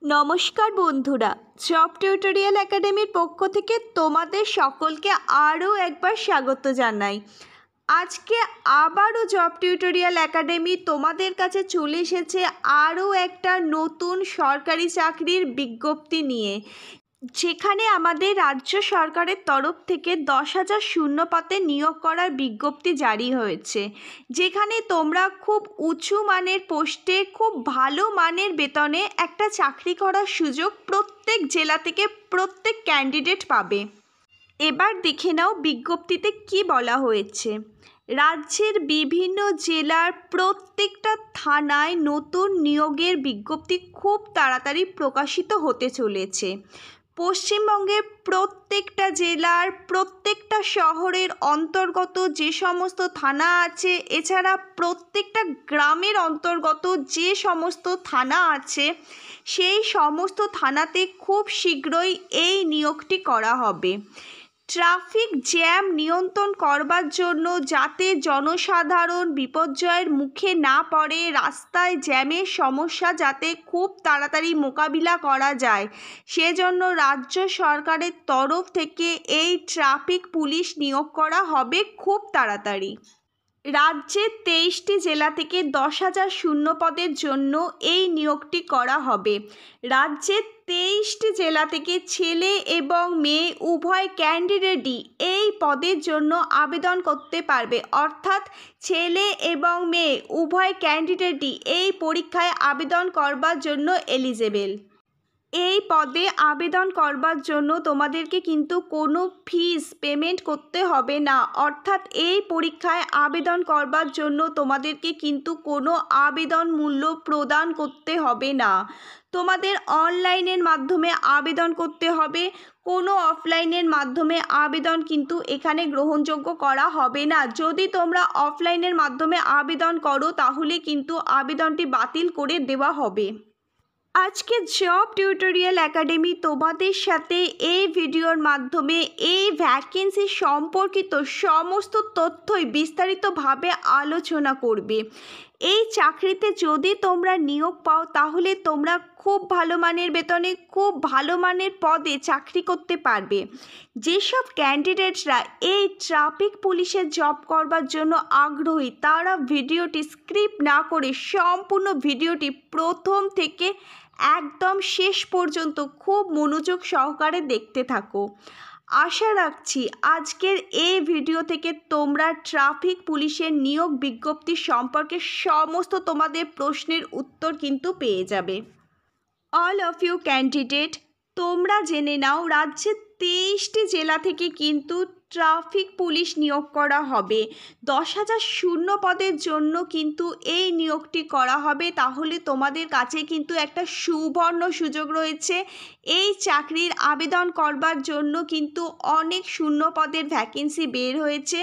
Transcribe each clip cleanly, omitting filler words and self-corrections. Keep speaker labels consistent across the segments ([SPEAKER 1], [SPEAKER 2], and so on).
[SPEAKER 1] নমস্কার বন্ধুরা, job tutorial একাডেমির পক্ষ থেকে তোমাদের সকলকে আরও একবার স্বাগত জানাই। আজকে আবারও জব টিউটোরিয়াল একাডেমি তোমাদের কাছে চলে এসেছে আরও একটা নতুন সরকারি চাকরির বিজ্ঞপ্তি নিয়ে, যেখানে আমাদের রাজ্য সরকারের তরফ থেকে 10,000 শূন্যপদে নিয়োগ করার বিজ্ঞপ্তি জারি হয়েছে, যেখানে তোমরা খুব উঁচু মানের পোস্টে খুব ভালো মানের বেতনে একটা চাকরি করার সুযোগ প্রত্যেক জেলা থেকে প্রত্যেক ক্যান্ডিডেট পাবে। এবার দেখে নাও বিজ্ঞপ্তিতে কি বলা হয়েছে। রাজ্যের বিভিন্ন জেলার প্রত্যেকটা থানায় নতুন নিয়োগের বিজ্ঞপ্তি খুব তাড়াতাড়ি প্রকাশিত হতে চলেছে। পশ্চিমবঙ্গের প্রত্যেকটা জেলার প্রত্যেকটা শহরের অন্তর্গত যে সমস্ত থানা আছে, এছাড়া প্রত্যেকটা গ্রামের অন্তর্গত যে সমস্ত থানা আছে, সেই সমস্ত থানাতে খুব শীঘ্রই এই নিয়োগটি করা হবে। ট্রাফিক জ্যাম নিয়ন্ত্রণ করবার জন্য, যাতে জনসাধারণ বিপর্যয়ের মুখে না পড়ে, রাস্তায় জ্যামের সমস্যা যাতে খুব তাড়াতাড়ি মোকাবিলা করা যায়, সেজন্য রাজ্য সরকারের তরফ থেকে এই ট্রাফিক পুলিশ নিয়োগ করা হবে খুব তাড়াতাড়ি। রাজ্যের 23টি জেলা থেকে 10,000 শূন্যপদের জন্য এই নিয়োগটি করা হবে। রাজ্যের 23টি জেলা থেকে ছেলে এবং মেয়ে উভয় ক্যান্ডিডেটই এই পদের জন্য আবেদন করতে পারবে, অর্থাৎ ছেলে এবং মেয়ে উভয় ক্যান্ডিডেটই এই পরীক্ষায় আবেদন করবার জন্য এলিজেবল। এই পদে আবেদন করবার জন্য তোমাদেরকে কিন্তু কোনো ফিস পেমেন্ট করতে হবে না, অর্থাৎ এই পরীক্ষায় আবেদন করবার জন্য তোমাদেরকে কিন্তু কোনো আবেদন মূল্য প্রদান করতে হবে না। তোমাদের অনলাইনের মাধ্যমে আবেদন করতে হবে, কোনো অফলাইনের মাধ্যমে আবেদন কিন্তু এখানে গ্রহণযোগ্য করা হবে না। যদি তোমরা অফলাইনের মাধ্যমে আবেদন করো তাহলে কিন্তু আবেদনটি বাতিল করে দেওয়া হবে। আজকে জব টিউটোরিয়াল একাডেমি তোমাদের সাথে এই ভিডিওর মাধ্যমে এই ভ্যাকেন্সি সম্পর্কিত সমস্ত তথ্যই বিস্তারিতভাবে আলোচনা করবে। এই চাকরিতে যদি তোমরা নিয়োগ পাও তাহলে তোমরা খুব ভালো মানের বেতনে খুব ভালো মানের পদে চাকরি করতে পারবে। যেসব ক্যান্ডিডেটরা এই ট্রাফিক পুলিশের জব করবার জন্য আগ্রহী, তারা ভিডিওটি স্কিপ না করে সম্পূর্ণ ভিডিওটি প্রথম থেকে একদম শেষ পর্যন্ত খুব মনোযোগ সহকারে দেখতে থাকো। আশা রাখছি আজকের এই ভিডিও থেকে তোমরা ট্রাফিক পুলিশের নিয়োগ বিজ্ঞপ্তি সম্পর্কে সমস্ত তোমাদের প্রশ্নের উত্তর কিন্তু পেয়ে যাবে। অল অফ ইউ ক্যান্ডিডেট, তোমরা জেনে নাও রাজ্যের 23টি জেলা থেকে কিন্তু ট্রাফিক পুলিশ নিয়োগ করা হবে। 10,000 শূন্যপদের জন্য কিন্তু এই নিয়োগটি করা হবে। তাহলে তোমাদের কাছে কিন্তু একটা সুবর্ণ সুযোগ রয়েছে। এই চাকরির আবেদন করবার জন্য কিন্তু অনেক শূন্যপদের ভ্যাকেন্সি বের হয়েছে।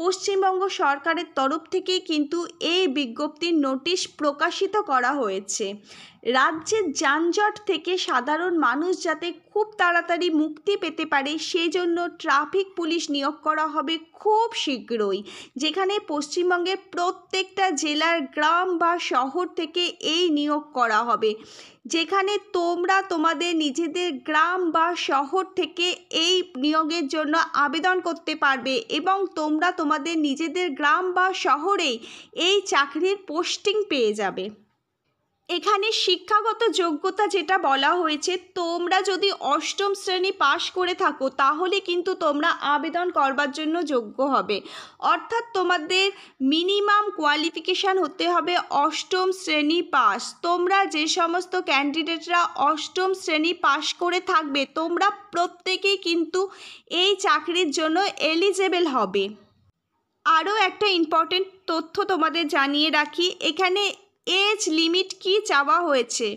[SPEAKER 1] পশ্চিমবঙ্গ সরকারের তরফ থেকেই কিন্তু এই বিজ্ঞপ্তির নোটিশ প্রকাশিত করা হয়েছে। রাজ্যের যানজট থেকে সাধারণ মানুষ যাতে খুব তাড়াতাড়ি মুক্তি পেতে পারে, সেই জন্য ট্রাফিক পুলিশ নিয়োগ করা হবে খুব শীঘ্রই, যেখানে পশ্চিমবঙ্গের প্রত্যেকটা জেলার গ্রাম বা শহর থেকে এই নিয়োগ করা হবে, যেখানে তোমরা তোমাদের নিজেদের গ্রাম বা শহর থেকে এই নিয়োগের জন্য আবেদন করতে পারবে এবং তোমরা তোমাদের নিজেদের গ্রাম বা শহরেই এই চাকরির পোস্টিং পেয়ে যাবে। এখানে শিক্ষাগত যোগ্যতা যেটা বলা হয়েছে, তোমরা যদি 8ম শ্রেণী পাশ করে থাকো তাহলে কিন্তু তোমরা আবেদন করবার জন্য যোগ্য হবে, অর্থাৎ তোমাদের মিনিমাম কোয়ালিফিকেশান হতে হবে 8ম শ্রেণী পাস। তোমরা যে সমস্ত ক্যান্ডিডেটরা 8ম শ্রেণী পাশ করে থাকবে, তোমরা প্রত্যেকেই কিন্তু এই চাকরির জন্য এলিজেবল হবে। আরও একটা ইম্পর্টেন্ট তথ্য তোমাদের জানিয়ে রাখি, এখানে এজ লিমিট কি চাওয়া হয়েছে।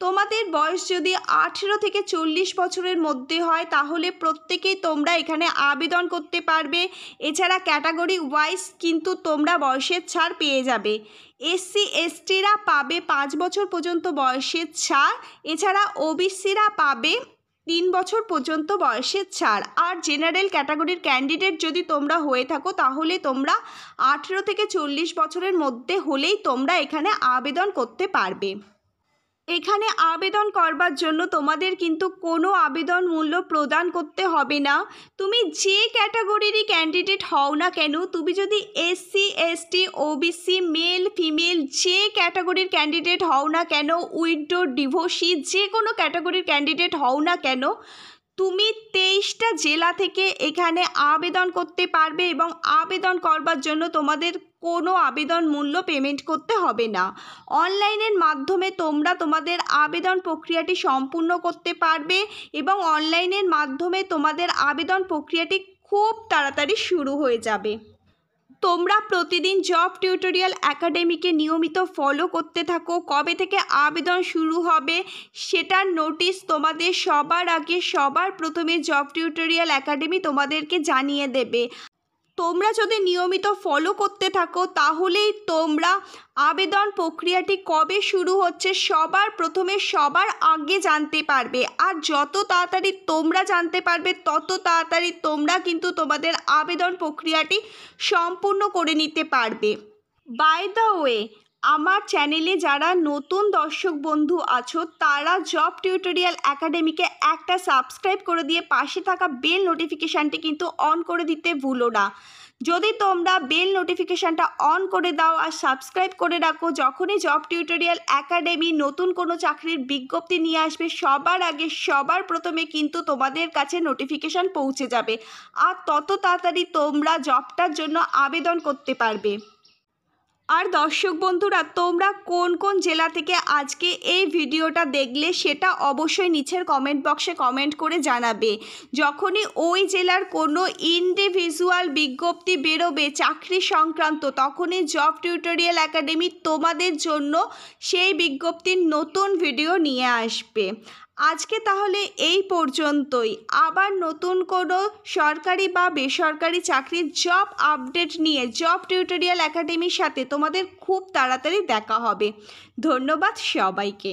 [SPEAKER 1] তোমাদের বয়স যদি 18 থেকে 40 বছরের মধ্যে হয় তাহলে প্রত্যেকেই তোমরা এখানে আবেদন করতে পারবে। এছাড়া ক্যাটাগরি ওয়াইজ কিন্তু তোমরা বয়সের ছাড় পেয়ে যাবে। এসসি এসটিরা পাবে 5 বছর পর্যন্ত বয়সের ছাড়, এছাড়া ওবিসিরা পাবে 3 বছর পর্যন্ত বয়সের ছাড়। আর জেনারেল ক্যাটাগরির ক্যান্ডিডেট যদি তোমরা হয়ে থাকো তাহলে তোমরা 18 থেকে 40 বছরের মধ্যে হলেই তোমরা এখানে আবেদন করতে পারবে। এখানে আবেদন করবার জন্য তোমাদের কিন্তু কোনো আবেদন মূল্য প্রদান করতে হবে না। তুমি যে ক্যাটাগরিরই ক্যান্ডিডেট হও না কেন, তুমি যদি SC ST OBC male female যে ক্যাটাগরির ক্যান্ডিডেট হও না কেন, উইডো ডিভোর্সি যে কোনো ক্যাটাগরির ক্যান্ডিডেট হও না কেন, তুমি 23টা জেলা থেকে এখানে আবেদন করতে পারবে এবং আবেদন করবার জন্য তোমাদের কোনো আবেদন মূল্য পেমেন্ট করতে হবে না। অনলাইনের মাধ্যমে তোমরা তোমাদের আবেদন প্রক্রিয়াটি সম্পূর্ণ করতে পারবে এবং অনলাইনের মাধ্যমে তোমাদের আবেদন প্রক্রিয়াটি খুব তাড়াতাড়ি শুরু হয়ে যাবে। তোমরা প্রতিদিন জব টিউটোরিয়াল একাডেমিকে নিয়মিত ফলো করতে থাকো। কবে থেকে আবেদন শুরু হবে সেটার নোটিশ তোমাদের সবার আগে সবার প্রথমে জব টিউটোরিয়াল একাডেমি তোমাদেরকে জানিয়ে দেবে। তোমরা যদি নিয়মিত ফলো করতে থাকো তাহলেই তোমরা আবেদন প্রক্রিয়াটি কবে শুরু হচ্ছে সবার প্রথমে সবার আগে জানতে পারবে। আর যত তাড়াতাড়ি তোমরা জানতে পারবে তত তাড়াতাড়ি তোমরা কিন্তু তোমাদের আবেদন প্রক্রিয়াটি সম্পূর্ণ করে নিতে পারবে। বাই দ্য ওয়ে, আমার চ্যানেলে যারা নতুন দর্শক বন্ধু আছো তারা জব টিউটোরিয়াল একাডেমিকে একটা সাবস্ক্রাইব করে দিয়ে পাশে থাকা বেল নোটিফিকেশানটি কিন্তু অন করে দিতে ভুলো না। যদি তোমরা বেল নোটিফিকেশানটা অন করে দাও আর সাবস্ক্রাইব করে রাখো, যখনই জব টিউটোরিয়াল একাডেমি নতুন কোনো চাকরির বিজ্ঞপ্তি নিয়ে আসবে সবার আগে সবার প্রথমে কিন্তু তোমাদের কাছে নোটিফিকেশান পৌঁছে যাবে আর তত তাড়াতাড়ি তোমরা জবটার জন্য আবেদন করতে পারবে। আর দর্শক বন্ধুরা, তোমরা কোন কোন জেলা থেকে আজকে এই ভিডিওটা দেখলে সেটা অবশ্যই নিচের কমেন্ট বক্সে কমেন্ট করে জানাবে। যখনই ওই জেলার কোনো ইন্ডিভিজুয়াল বিজ্ঞপ্তি বেরোবে চাকরি সংক্রান্ত, তখনই জব টিউটোরিয়াল একাডেমি তোমাদের জন্য সেই বিজ্ঞপ্তির নতুন ভিডিও নিয়ে আসবে। আজকে তাহলে এই পর্যন্তই। আবার নতুন কোনো সরকারি বা বেসরকারি চাকরির জব আপডেট নিয়ে জব টিউটোরিয়াল একাডেমির সাথে তোমাদের খুব তাড়াতাড়ি দেখা হবে। ধন্যবাদ সবাইকে।